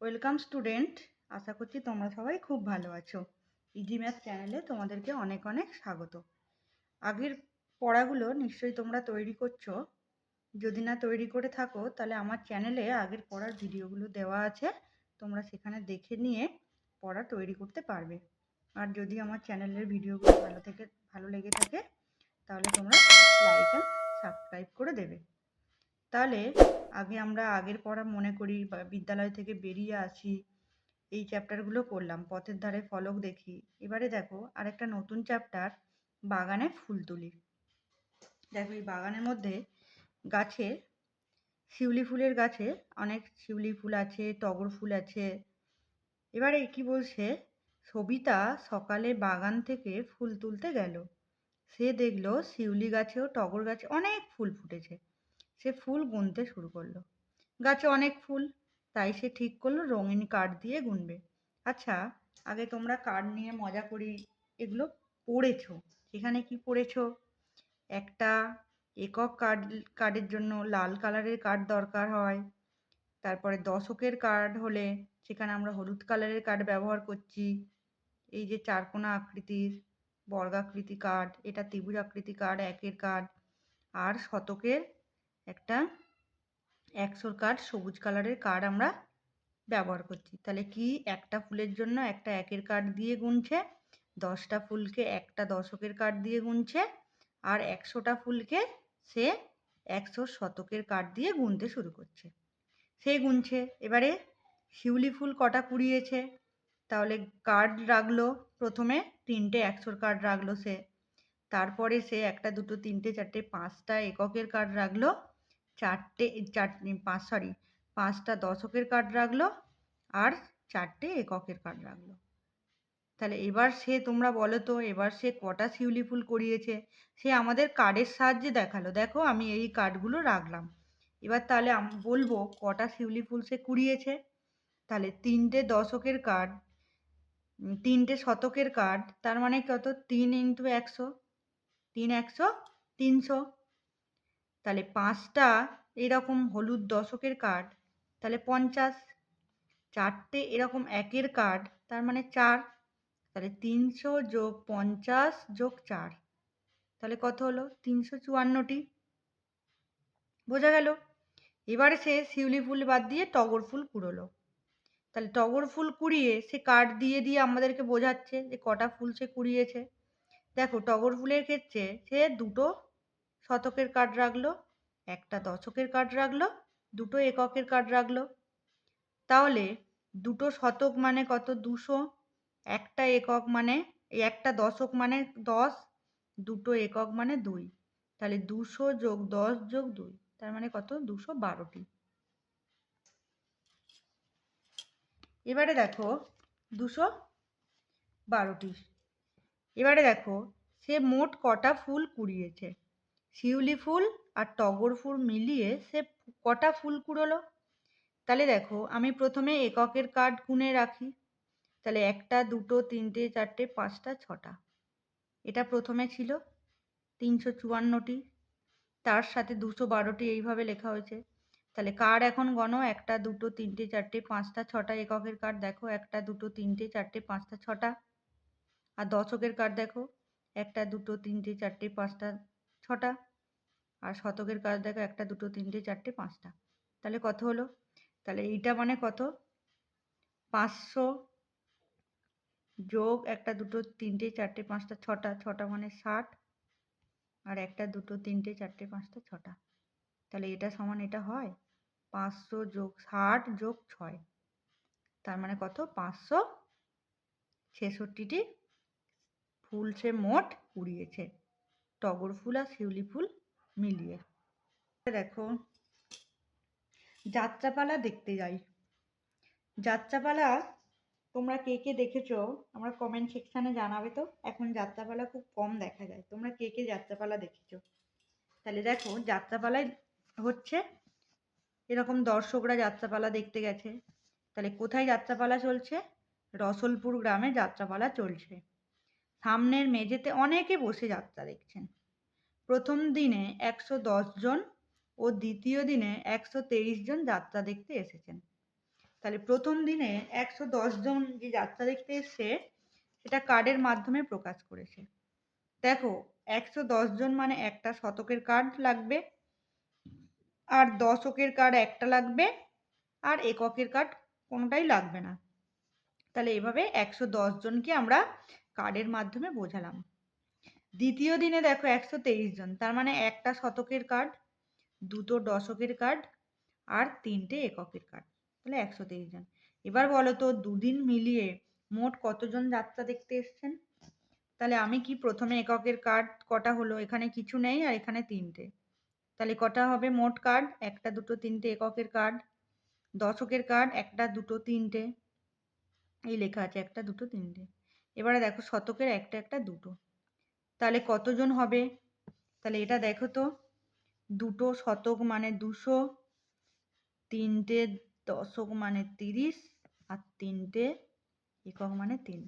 Welcome student. আশা করছি তোমরা সবাই খুব ভালো আছো। ইজি ম্যাথ চ্যানেলে তোমাদেরকে অনেক অনেক স্বাগত। আগের পড়াগুলো নিশ্চয়ই তোমরা তৈরি করছো। যদি না তৈরি করে থাকো তাহলে আমার চ্যানেলে আগের পড়ার ভিডিওগুলো দেওয়া আছে, তোমরা সেখানে দেখে নিয়ে পড়া তৈরি করতে পারবে। আর যদি আমার চ্যানেলের ভিডিওগুলো ভালো লেগে থাকে তাহলে তোমরা লাইক অ্যান্ড সাবস্ক্রাইব করে দেবে। তাহলে আমরা আগের পড়া মনে করি বা বিদ্যালয় থেকে বেরিয়ে আসি, এই চ্যাপ্টারগুলো করলাম। পথের ধারে ফলক দেখি। এবারে দেখো আরেকটা নতুন চ্যাপ্টার, বাগানে ফুল তুলি। দেখো এই বাগানের মধ্যে গাছে, শিউলি ফুলের গাছে অনেক শিউলি ফুল আছে, টগর ফুল আছে। এবারে কি বলছে, সবিতা সকালে বাগান থেকে ফুল তুলতে গেল। সে দেখলো শিউলি গাছে ও টগর গাছে অনেক ফুল ফুটেছে। সে ফুল গুনতে শুরু করলো। গাছে অনেক ফুল, তাই সে ঠিক করলো রঙিন কাঠ দিয়ে গুনবে। আচ্ছা, আগে তোমরা কাঠ নিয়ে মজা করি এগুলো পড়েছো। এখানে কি পড়েছো? একটা একক কার্ডের জন্য লাল কালারের কার্ড দরকার হয়। তারপরে দশকের কার্ড হলে সেখানে আমরা হলুদ কালারের কার্ড ব্যবহার করছি। এই যে চারকোনা আকৃতির বর্গাকৃতি কার্ড, এটা ত্রিভুজ আকৃতি কার্ড, একের কার্ড। আর শতকের একটা 100 কার্ড, সবুজ কালারের কার্ড আমরা ব্যবহার করছি। তাহলে কি, একটা ফুলের জন্য একটা একের কার্ড দিয়ে গুনছে, 10টা ফুলকে একটা দশকের কার্ড দিয়ে গুনছে, আর 100টা ফুলকে সে 100 শতকের কার্ড দিয়ে গুনতে শুরু করছে। সে গুনছে। এবারে শিউলি ফুল কটা কুড়িয়েছে, তাহলে কার্ড রাখলো। প্রথমে 3টে 100 কার্ড রাখলো সে। তারপরে সে একটা দুটো তিনটে চারটে 5টা এককের কার্ড রাখলো, পাঁচটা দশকের কার্ড রাখলো, আর 4টে এককের কার্ড রাখলো। তাহলে এবার সে, তোমরা বলো তো, এবার সে কটা শিউলি ফুল কুড়িয়েছে? সে আমাদের কার্ডের সাহায্যে দেখালো, দেখো আমি এই কার্ডগুলো রাখলাম। এবার তাহলে বলবো কটা শিউলি ফুল সে কুড়িয়েছে। তাহলে 3টে দশকের কার্ড, 3টে শতকের কার্ড, তার মানে কত? 3 × 100, 3 100 300। তাহলে 5টা এরকম হলুদ দশকের কার্ড, তাহলে 50। 4টে এরকম একের কার্ড, তার মানে 4। তাহলে 300 + 50 + 4, তাহলে কত হলো? 354টি। বোঝা গেল? এবারে সে শিউলি ফুল বাদ দিয়ে টগর ফুল কুড়োলো। তাহলে টগর ফুল কুড়িয়ে সে কার্ড দিয়ে দিয়ে আমাদেরকে বোঝাচ্ছে যে কটা ফুল সে কুড়িয়েছে। দেখো টগর ফুলের ক্ষেত্রে সে 2টো শতকের কার্ড রাখলো, একটা দশকের কার্ড রাখলো, 2টো এককের কার্ড রাখলো। তাহলে 2টো শতক মানে কত? 200। একটা একক মানে, একটা দশক মানে 10, 2টো একক মানে 2। তাহলে 200 + 10 + 2, তার মানে কত? 212টি। এবারে দেখো 212টি। এবারে দেখো সে মোট কটা ফুল কুড়িয়েছে। শিউলি ফুল আর টগর ফুল মিলিয়ে সে কটা ফুল কুড়োলো? তাহলে দেখো আমি প্রথমে এককের কার্ড গুনে রাখি। তাহলে 1টা 2টো 3টে 4টে 5টা 6টা, এটা প্রথমে ছিল 354টি। তার সাথে 212টি এইভাবে লেখা হয়েছে। তাহলে কার্ড এখন গণো, 1টা 2টো 3টে 4টে 5টা 6টা এককের কার্ড দেখো, 1টা 2টো 3টে 4টে 5টা 6টা। আর দশকের কার্ড দেখো, 1টা 2টো 3টে 4টে 5টা 6টা। আর শতকের কার্ড দেখো, 1টা 2টো 3টে 4টে 5টা। তাহলে কত হলো? তাহলে এইটা মানে কত? 500 যোগ 1টা 2টো 3টে 4টে 5টা 6টা, 6টা মানে 60। আর 1টা 2টো 3টে 4টে 5টা 6টা। তাহলে এটা সমান এটা হয় 500 + 60 + 6, তার মানে কত? 566টি ফুল সে মোট কুড়িয়েছে, টগর ফুল আর শিউলি ফুল মিলিয়ে। দেখো যাত্রাপালা দেখতে যাই। যাত্রাপালা তোমরা কে কে দেখেছো আমরা কমেন্ট সেকশানে জানাবে তো। এখন যাত্রাপালা খুব কম দেখা যায়, তোমরা কে কে যাত্রাপালা দেখেছো? তাহলে দেখো যাত্রাপালায় হচ্ছে এরকম দর্শকরা যাত্রাপালা দেখতে গেছে। তাহলে কোথায় যাত্রাপালা চলছে? রসলপুর গ্রামে যাত্রাপালা চলছে। সামনের মেঝেতে অনেকে বসে যাত্রা দেখছেন। প্রথম দিনে 110 জন ও দ্বিতীয় দিনে 123 জন যাত্রা দেখতে এসেছেন। তাহলে প্রথম দিনে 110 জন যে যাত্রা দেখতে এসছে সেটা কার্ডের মাধ্যমে প্রকাশ করেছে। দেখো 110 জন মানে একটা শতকের কার্ড লাগবে, আর দশকের কার্ড একটা লাগবে, আর এককের কার্ড কোনোটাই লাগবে না। তাহলে এভাবে 110 জনকে আমরা কার্ডের মাধ্যমে বোঝালাম। দ্বিতীয় দিনে দেখো 123 জন, তার মানে একটা শতকের কার্ড, দুটো দশকের কার্ড আর তিনটে এককের কার্ড, তাহলে 123 জন। এবার বলো তো দুদিন মিলিয়ে মোট কতজন যাত্রা দেখতে এসছেন? তাহলে আমি কি প্রথমে এককের কার্ড কটা হলো, এখানে কিছু নেই আর এখানে তিনটে, তাহলে কটা হবে মোট কার্ড? একটা দুটো তিনটে এককের কার্ড। দশকের কার্ড একটা দুটো তিনটে, এই লেখা আছে একটা দুটো তিনটে। এবারে দেখো শতকের একটা একটা দুটো, তাহলে কতজন হবে? তাহলে এটা দেখো তো, দুটো শতক মানে 200, তিনটে দশক মানে 30, আর তিনটে একক মানে 3।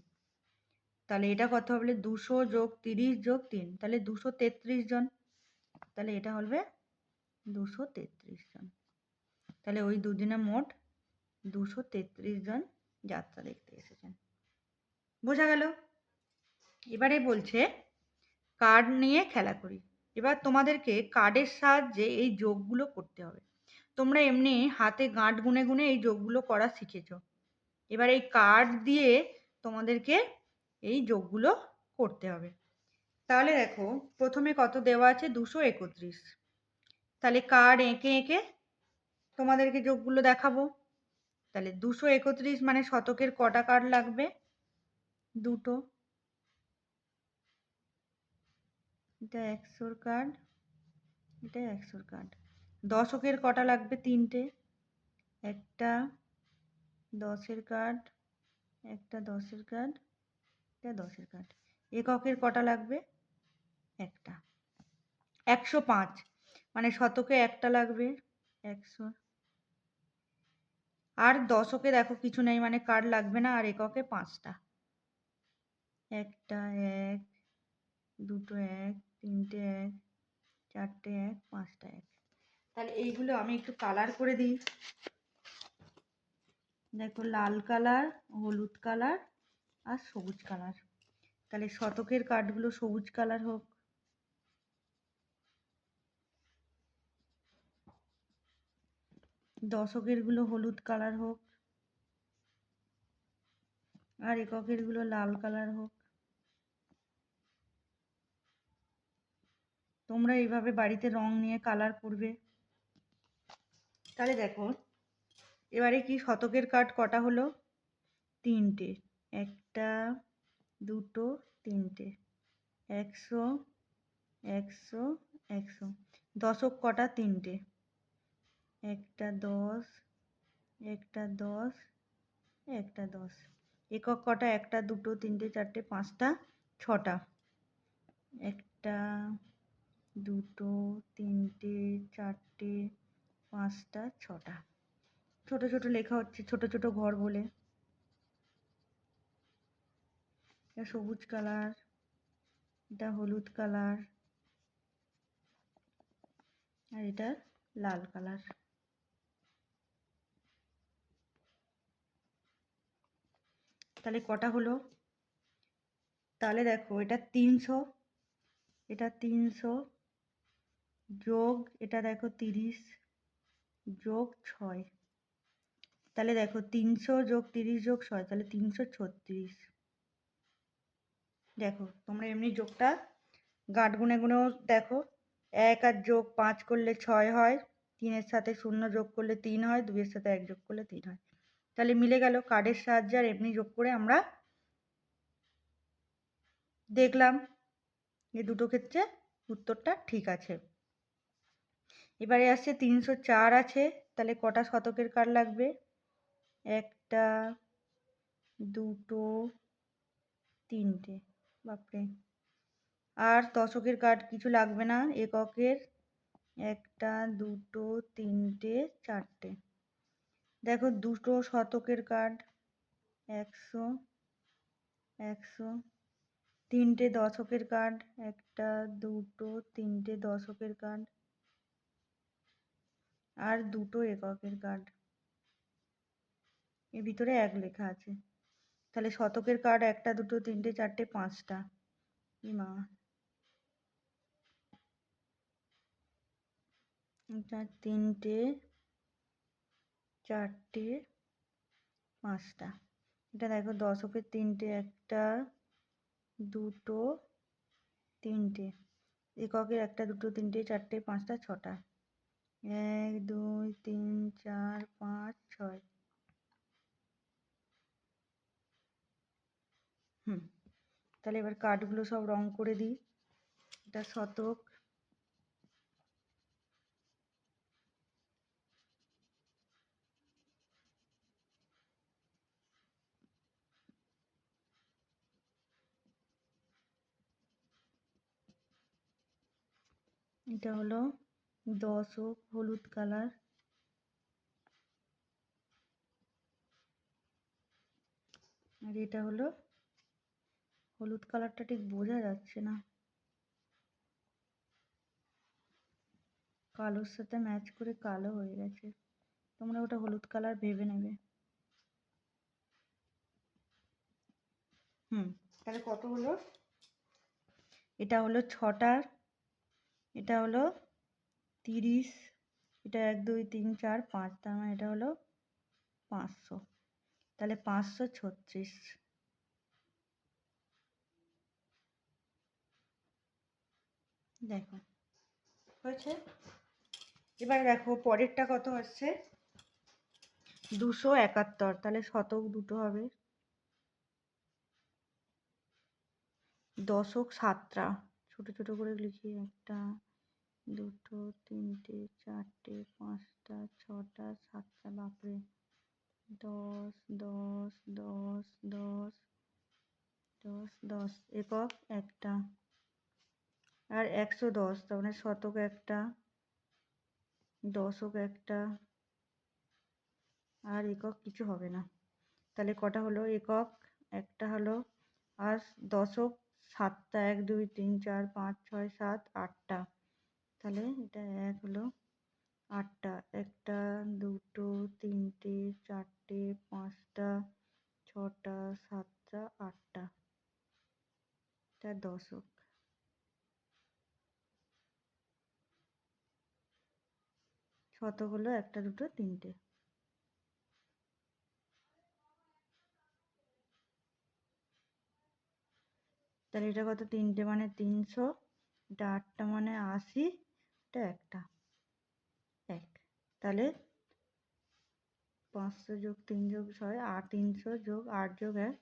তাহলে এটা কত হবে? 200 যোগ 30 যোগ 3, তাহলে 233 জন। তাহলে এটা হবে 233 জন। তাহলে ওই দুদিনে মোট 233 জন যাত্রা দেখতে এসেছেন। বোঝা গেল? এবারে বলছে কার্ড নিয়ে খেলা করি। এবার তোমাদেরকে কার্ডের সাহায্যে এই যোগগুলো করতে হবে। তোমরা এমনি হাতে গাঁট গুনে গুনে এই যোগগুলো করা শিখেছ। এবার এই কার্ড দিয়ে তোমাদেরকে এই যোগগুলো করতে হবে। তাহলে দেখো প্রথমে কত দেওয়া আছে? 231। তাহলে কার্ড এঁকে এঁকে তোমাদেরকে যোগগুলো দেখাবো। তাহলে 231 মানে শতকের কটা কার্ড লাগবে? দুটো। এটা 100 কার্ড, এটা 100 কার্ড। দশকের কটা লাগবে? তিনটে, একটা 10-এর কার্ড, একটা 10-এর কার্ড, এটা 10-এর কার্ড। এককের কটা লাগবে? একটা। 105 মানে শতকে একটা লাগবে, 100। আর দশকে দেখো কিছু নেই মানে কার্ড লাগবে না, আর এককে 5টা, একটা এক, দুটো এক, তিনটে এক, চারটে এক, 5টা এক। তাহলে এইগুলো আমি একটু কালার করে দিই। দেখো লাল কালার, হলুদ কালার আর সবুজ কালার। তাহলে শতকের কার্ডগুলো সবুজ কালার হোক, দশকের গুলো হলুদ কালার হোক, আর এককের গুলো লাল কালার হোক। তোমরা এইভাবে বাড়িতে রং নিয়ে কালার করবে। তাহলে দেখো এবারে কি শতকের কার্ড কটা হলো? তিনটে, একটা দুটো তিনটে, 100 100 100। দশক কটা? তিনটে, একটা 10, একটা 10, একটা 10। একক কটা? একটা দুটো তিনটে চারটে 5টা 6টা, একটা দুটো তিনটে চারটে 5টা 6টা। ছোট ছোট লেখা হচ্ছে, ছোট ছোট ঘর বলে। এটা সবুজ কালার, এটা হলুদ কালার, আর এটা লাল কালার। তাহলে কটা হলো? তাহলে দেখো এটা 300, এটা 300 যোগ এটা দেখো 30 যোগ 6। তাহলে দেখো 300 যোগ 30 যোগ 6, তাহলে 336। দেখো তোমরা এমনি যোগটা গাঁট গুনে গুনেও দেখো। 1 আর যোগ 5 করলে 6 হয়, 3-এর সাথে 0 যোগ করলে 3 হয়, 2-এর সাথে 1 যোগ করলে 3 হয়। তাহলে মিলে গেল। কার্ডের সাহায্যে আর এমনি যোগ করে আমরা দেখলাম যে দুটো ক্ষেত্রে উত্তরটা ঠিক আছে। এবারে আসছে 304 আছে, তাহলে কটা শতকের কার্ড লাগবে? একটা দুটো তিনটে, বাপরে। আর দশকের কার্ড কিছু লাগবে না, এককের একটা দুটো তিনটে চারটে। দেখো দুটো শতকের কার্ড 100 100, তিনটে দশকের কার্ড একটা দুটো তিনটে দশকের কার্ড, আর দুটো এককের কার্ড। এর ভিতরে 1 লেখা আছে। তাহলে শতকের কার্ড 1টা 2টো 3টে 4টে 5টা। মা, এটা 3টে 4টে 5টা। এটা দেখো দশকের 3টে, 1টা 2টো 3টে। এককের 1টা 2টো 3টে 4টে 5টা 6টা। 1 2 3 4 5 6। তাহলে এবার কার্ডগুলো সব রং করে দিই। এটা শতক, এটা হলো দশক হলুদ কালার, আর এটা হলো হলুদ কালারটা ঠিক বোঝা যাচ্ছে না, কালোর সাথে ম্যাচ করে কালো হয়ে গেছে, তোমরা ওটা হলুদ কালার ভেবে নেবে। তাহলে কত হলো? এটা হলো 6টার, এটা হলো 30, এটা 1 2 3 4 5, তার মানে এটা হলো 500। তাহলে 536। দেখো হয়েছে। এবার দেখো পরেরটা কত আসছে, 271। তাহলে শতক দুটো হবে, দশক 7টা, ছোট ছোট করে লিখি, 1টা 2টো 3টে 4টে 5টা 6টা 7টা। বাপরে, 10 10 10 10 10 10 একক 1টা, আর 110, তার মানে শতক 1টা, দশক 1টা, আর একক কিছু হবে না। তাহলে কটা হলো? একক 1টা হলো, আর দশক 7টা, 1 2 3 4 5 6 7 8টা। তাহলে এটা 1 হলো 8টা, 1টা 2টো 3টে 4টে 5টা 6টা 7টা 8টা। এটা দশক। শতক হলো 1টা 2টো 3টে। তাহলে এটা কত? 3টে মানে 300, এটা 8টা মানে 80, এটা 1টা 1। তাহলে 500 যোগ 3 যোগ 6 8, 300 যোগ 8 যোগ 1,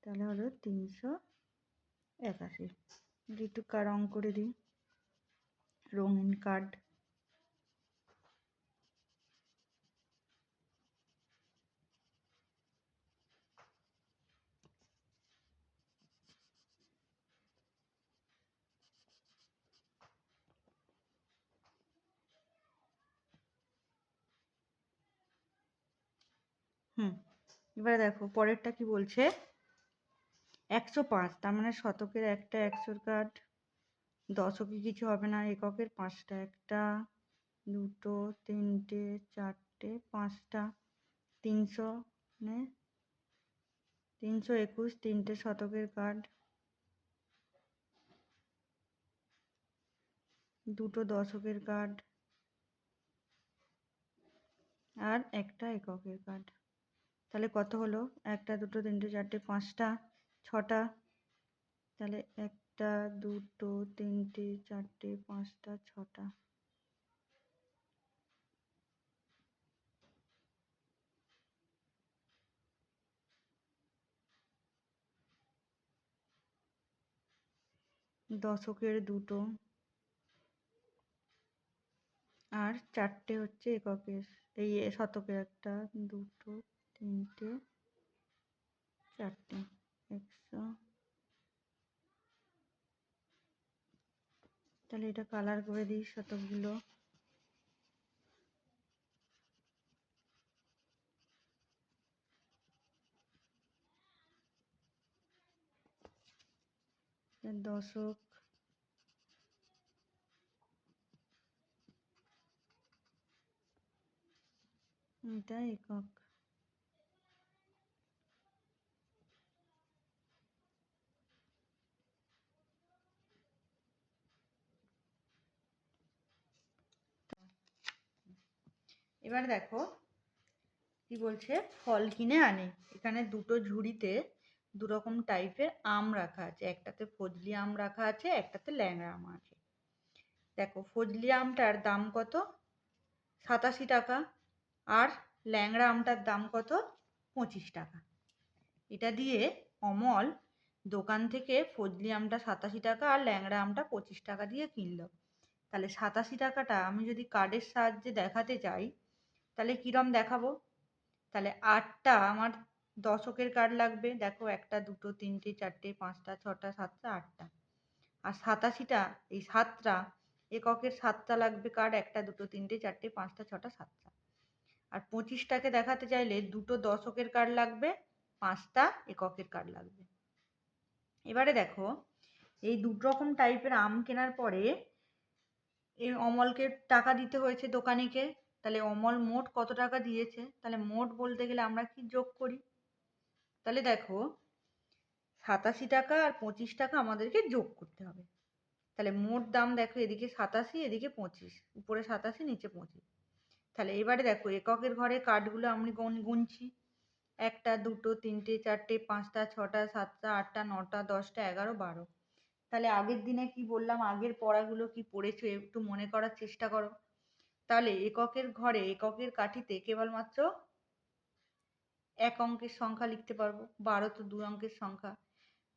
তাহলে হলো 381। একটু রং করে দিই, রঙিন কার্ড। এবারে দেখো পরেরটা কি বলছে, 105। তার মানে শতকের 1টা 100 কার্ড, দশকে কিছু হবে না, এককের 5টা, 1টা 2টো 3টে 4টে 5টা, 300 মানে 321, 3টে শতকের কার্ড, 2টো দশকের কার্ড, আর 1টা এককের কার্ড। তাহলে কত হলো? 1টা 2টো 3টে 4টে 5টা 6টা। তাহলে 1টা 2টো 3টে 4টে 5টা 6টা। দশকের 2টো, আর 4টে হচ্ছে এককের, এই শতকের 1টা 2টো 3টে 4টে 100। তাহলে এটা কালার করে দিই শতকগুলো। দশক, এটা একক। এবার দেখো কি বলছে, ফল কিনে আনে। এখানে দুটো ঝুড়িতে দু রকম টাইপের আম রাখা আছে, একটাতে ফজলি আম রাখা আছে, একটাতে ল্যাংড়া আম আছে। দেখো ফজলি আমটার দাম কত, 87 টাকা, আর ল্যাংড়া আমটার দাম কত, 25 টাকা। এটা দিয়ে অমল দোকান থেকে ফজলি আমটা 87 টাকা আর ল্যাংড়া আমটা 25 টাকা দিয়ে কিনলো। তাহলে 87 টাকাটা আমি যদি কার্ডের সাহায্যে দেখাতে চাই, তাহলে কিরম দেখাবো? তাহলে 8টা আমার দশকের কার্ড লাগবে। দেখো 1টা 2টো 3টে 4টে 5টা 6টা 7টা 8টা। আর 87টা, এই 7টা এককের 7টা লাগবে কার্ড, 1টা 2টো 3টে 4টে 5টা 6টা 7টা। আর 25টাকে দেখাতে চাইলে দুটো দশকের কার্ড লাগবে, 5টা এককের কার্ড লাগবে। এবারে দেখো এই দু রকম টাইপের আম কেনার পরে এই অমলকে টাকা দিতে হয়েছে দোকানিকে। তাহলে অমল মোট কত টাকা দিয়েছে? তাহলে মোট বলতে গেলে আমরা কি যোগ করি? তাহলে দেখো 87 টাকা আর 25 টাকা আমাদেরকে যোগ করতে হবে। তাহলে মোট দাম দেখো, এদিকে 87 এদিকে 25, উপরে 87 নিচে 25। তাহলে এবারে দেখো এককের ঘরে কার্ডগুলো আমি গুনছি, 1টা 2টো 3টে 4টে 5টা 6টা 7টা 8টা 9টা 10টা 11 12। তাহলে আগের দিনে কি বললাম, আগের পড়াগুলো কি পড়েছো একটু মনে করার চেষ্টা করো। তাহলে এককের ঘরে এককের কাঠিতে কেবলমাত্র এক অঙ্কের সংখ্যা লিখতে পারবো, 12 তো 2 অঙ্কের সংখ্যা।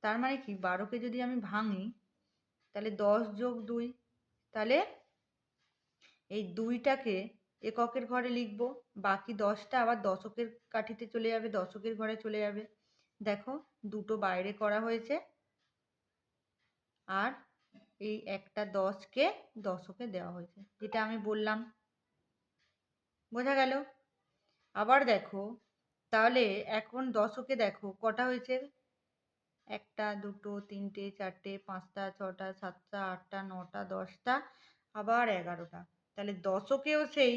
তার মানে কি 12কে যদি আমি ভাঙি তাহলে 10 যোগ 2, তাহলে এই 2টাকে এককের ঘরে লিখবো, বাকি 10টা আবার দশকের কাঠিতে চলে যাবে, দশকের ঘরে চলে যাবে। দেখো দুটো বাইরে করা হয়েছে, আর এই একটা 10কে দশকে দেওয়া হয়েছে, যেটা আমি বললাম। বোঝা গেল? আবার দেখো তাহলে এখন দশকে দেখো কটা হয়েছে, 1টা 2টো 3টে 4টে 5টা 6টা 7টা 8টা 9টা 10টা আবার 11টা। তাহলে দশকেও সেই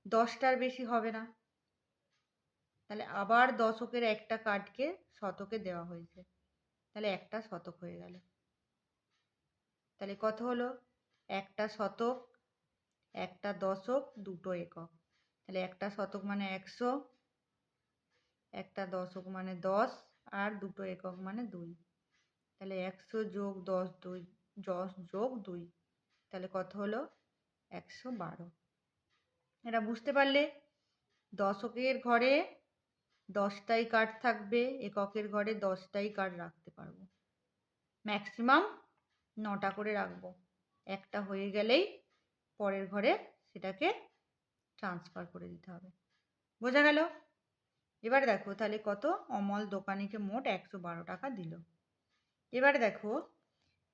10টার বেশি হবে না। তাহলে আবার দশকের একটা কার্ডকে শতকে দেওয়া হয়েছে, তাহলে একটা শতক হয়ে গেল। তাহলে কত হলো? একটা শতক, একটা দশক, দুটো একক। তাহলে একটা শতক মানে 100, একটা দশক মানে 10, আর দুটো একক মানে 2। তাহলে 100 যোগ 10 2, 10 যোগ 2, তাহলে কত হলো? 112। এটা বুঝতে পারলে? দশকের ঘরে 10টাই কার্ড থাকবে, এককের ঘরে 10টাই কার্ড রাখতে পারবো, ম্যাক্সিমাম 9টা করে রাখবো। একটা হয়ে গেলেই পরের ঘরে সেটাকে ট্রান্সফার করে দিতে হবে। বোঝা গেল? এবারে দেখো তাহলে কত, অমল দোকানিকে মোট 112 টাকা দিল। এবারে দেখো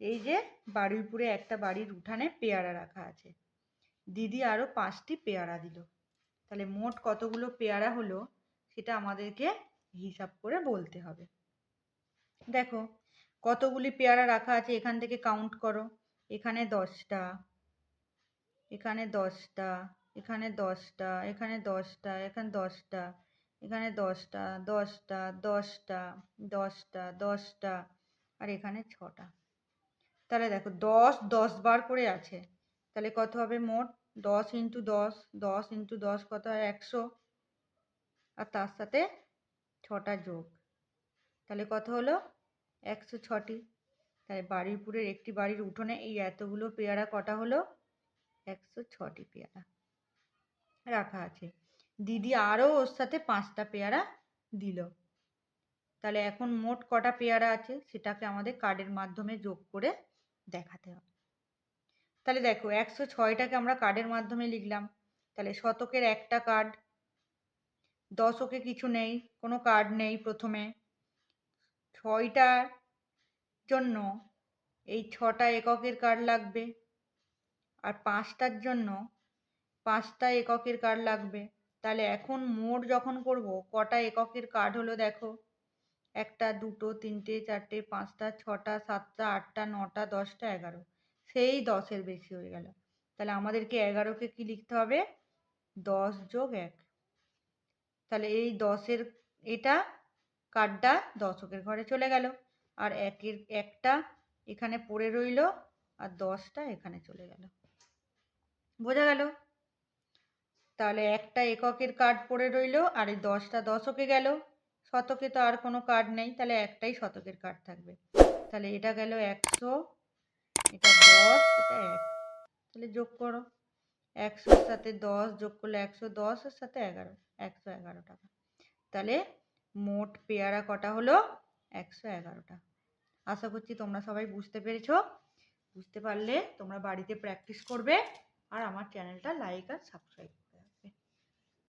এই যে বারুইপুরে একটা বাড়ির উঠানে পেয়ারা রাখা আছে, দিদি আরো 5টি পেয়ারা দিল। তাহলে মোট কতগুলো পেয়ারা হলো সেটা আমাদেরকে হিসাব করে বলতে হবে। দেখো কতগুলি পেয়ারা রাখা আছে, এখান থেকে কাউন্ট করো। এখানে 10টা, এখানে 10টা, এখানে 10টা, এখানে 10টা, এখানে 10টা, এখানে 10টা 10টা 10টা 10টা 10টা, আর এখানে 6টা। তাহলে দেখো 10 10 বার করে আছে, তাহলে কত হবে মোট? 10 ইন্টু 10, 10 ইন্টু 10 কত হয়? 100, আর তার সাথে 6টা যোগ, তাহলে কত হলো? 106টি। তাই বারুইপুরের একটি বাড়ির উঠোনে এই এতগুলো পেয়ারা কটা হলো? 106টি পেয়ারা রাখা আছে। দিদি আরও ওর সাথে 5টা পেয়ারা দিল। তাহলে এখন মোট কটা পেয়ারা আছে সেটাকে আমাদের কার্ডের মাধ্যমে যোগ করে দেখাতে হবে। তাহলে দেখো 106টাকে আমরা কার্ডের মাধ্যমে লিখলাম। তাহলে শতকের একটা কার্ড, দশকে কিছু নেই, কোনো কার্ড নেই প্রথমে। 6টার জন্য এই 6টা এককের কার্ড লাগবে, আর 5টার জন্য 5টা এককের কার্ড লাগবে। তাহলে এখন মোট যখন করব কটা এককের কার্ড হলো দেখো, 1টা 2টো 3টে 4টে 5টা 6টা 7টা 8টা 9টা 10টা 11, সেই 10-এর বেশি হয়ে গেল। তাহলে আমাদেরকে 11কে কি লিখতে হবে? 10 যোগ 1। তাহলে এই 10-এর এটা কার্ডটা দশকের ঘরে চলে গেল, আর একের একটা এখানে পড়ে রইল, আর 10টা এখানে চলে গেল। বোঝা গেল? তাহলে একটা এককের কার্ড পড়ে রইলো, আর এই 10টা দশকে গেল। শতকে তো আর কোনো কার্ড নেই, তাহলে একটাই শতকের কার্ড থাকবে। তাহলে এটা গেল 100, এটা 10, এটা 1। তাহলে যোগ করো, 100-র সাথে 10 যোগ করলে 110-এর সাথে 11, 111 টাকা। তাহলে মোট পেয়ারা কটা হলো? 111টা। আশা করছি তোমরা সবাই বুঝতে পেরেছো। বুঝতে পারলে তোমরা বাড়িতে প্র্যাকটিস করবে আর আমার চ্যানেলটা লাইক আর সাবস্ক্রাইব